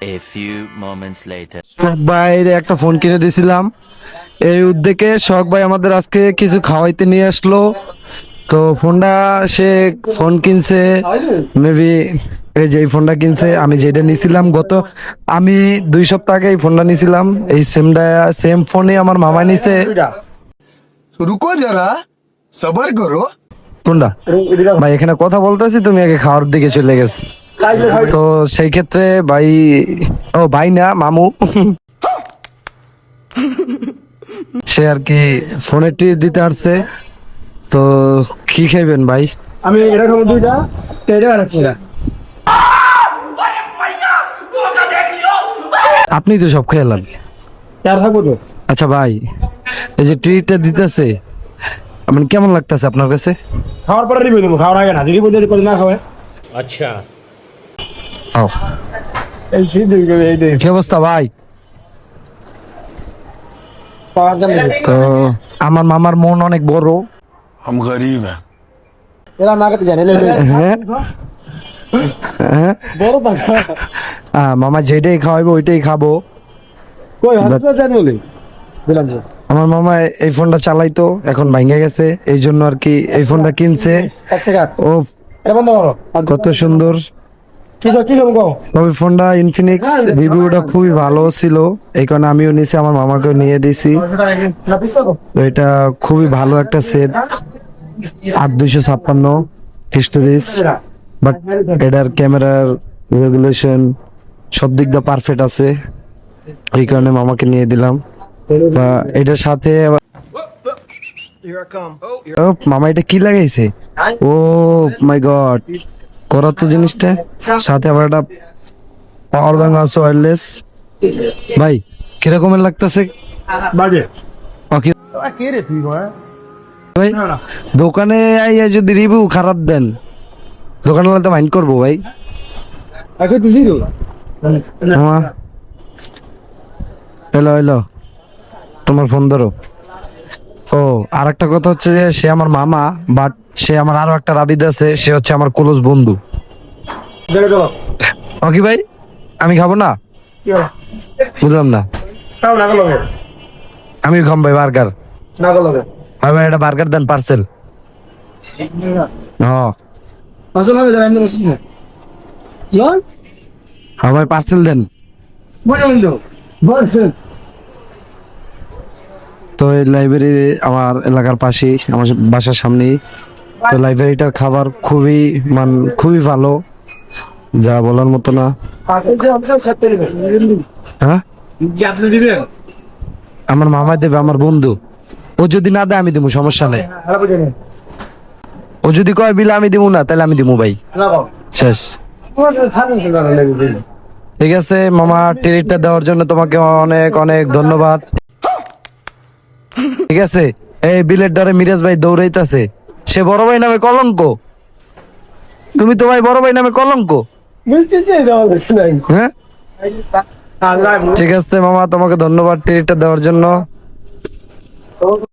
A few moments later. শখ ভাইয়ের একটা ফোন কিনে দিয়েছিলাম এই উদ্যোগে। শখ ভাই আমাদের আজকে কিছু খাওয়াইতে নিয়ে আসলো। তো ফোনটা সে ফোন কিনছে মেবি, এই যে এই ফোনটা কিনছে, আমি যেটা নিছিলাম আমি 2 সপ্তাহ আগে এই ফোনটা নিছিলাম। এই সেম ফোনে আমার মামা নিছে। रुको जरा सबर करो। কোনটা ভাই? এখানে কথা বলতেছি, তুমি আগে খাওয়ার দিকে চলে গেছ। তো সেই ক্ষেত্রে ভাই, ও ভাই না মামু, সে আর কি ফোনের টি দিতে আসছে। তো কি খাইবেন ভাই? আমি এটা খাবো 2টা, এটা আর একটা। আপনি তো সব খেলাম। চার থাকবো তো। আচ্ছা ভাই, এই যে ট্রিটটা দিতেছে মানে কেমন লাগতেছে আপনার কাছে? খাওয়ার পরে রিভিউ দেবো, খাওয়ার আগে না। যদি বলতে করে না খাওয়ায় ও, এই কি অবস্থা ভাই? পাওয়ার দাম তো আমার মামার মন অনেক বড়। हम गरीब हैं। এরা না কাটে জানে হ্যাঁ হ্যাঁ, বড় টাকা মামা যেটাই খাওয়াইবো ওইটাই খাবো। কই হাতে জানি বলে দিলাম তো। আমার মামা এই ফোনটা চালাইতো, এখন ভাঙে গেছে, এই জন্য আর কি এই ফোনটা কিনছে। এক টাকা ও এটা বন্ধ করো। কত সুন্দর। কি খাবো কও? তবে ফোনটা ইনফিনিক্স, রিভিউটা খুবই ভালো ছিল, এই কারণে আমিও নিয়েছি, আমার মামাকেও নিয়ে দিয়েছি। না পিস করো। তো এটা খুবই ভালো একটা সেট, 8256 স্টোরেজ, বাট এটার ক্যামেরার রেগুলেশন সব দিক দিয়ে পারফেক্ট আছে, এই কারণে মামাকে নিয়ে দিলাম। তা এটার সাথে ও মামা এটা কি লাগাইছে? ও মাই গড, করার তো জিনিসটা। সাথে আবার একটা পাওয়ার ব্যাংক আছে ওয়্যারলেস। ভাই কিরকমের লাগতেছে? বাজে ওকে কে রে তুই কয়? ভাই, দোকানে আইয়া যদি রিভিউ খারাপ দেন, দোকানওয়ালা তো মাইন্ড করবো ভাই। আচ্ছা তুই জিরো মামা এলো এলো, তোমার ফোন ধরো। ও আর একটা কথা হচ্ছে যে সে আমার মামা, বাট সে আমার আরো একটা রাবিদ আছে, সে হচ্ছে আমার ক্লোজ বন্ধু। দেখে দাও ওকে ভাই, আমি খাবো না, কি হলো? বুঝলাম না। তাও না গেল আমি খাম ভাই বার্গার। না গেল ভাই ভাই একটা বার্গার দেন পার্সেল। আসল হবে জানেন না কি লন হ্যাঁ ভাই পার্সেল দেন। বড় হইলো বস তো এই লাইব্রেরি আমার এলাকার পাশেই, আমার বাসার সামনেই। তো লাইব্রেরিটার খাবার খুবই ভালো, যা বলার মতো না। আসল যে আপনি সাথে নেবেন হ্যাঁ, কি আপনি দিবেন? আমার মামা দেবে, আমার বন্ধু। ও যদি না দেয় আমি দিব, সমস্যা নেই। হ্যাঁ বুঝেন ও যদি কয় বিলে আমি দিব না, তাহলে আমি দিব ভাই, না বাবা শেষ। তোমাদের খাবেন সেটা লাগবে। ঠিক আছে মামা, ট্রিটটা দেওয়ার জন্য তোমাকে অনেক অনেক ধন্যবাদ। ঠিক আছে, এই বিলের ডরে মিরাজ ভাই দৌড়াইতেছে, সে বড় ভাই নামে কলঙ্ক। তুমি তো ভাই বড় ভাই নামে কলঙ্ক। মিলতে যে দাও নাই হ্যাঁ আল্লাহ ঠিক আছে মামা, তোমাকে ধন্যবাদ ট্রিটটা দেওয়ার জন্য।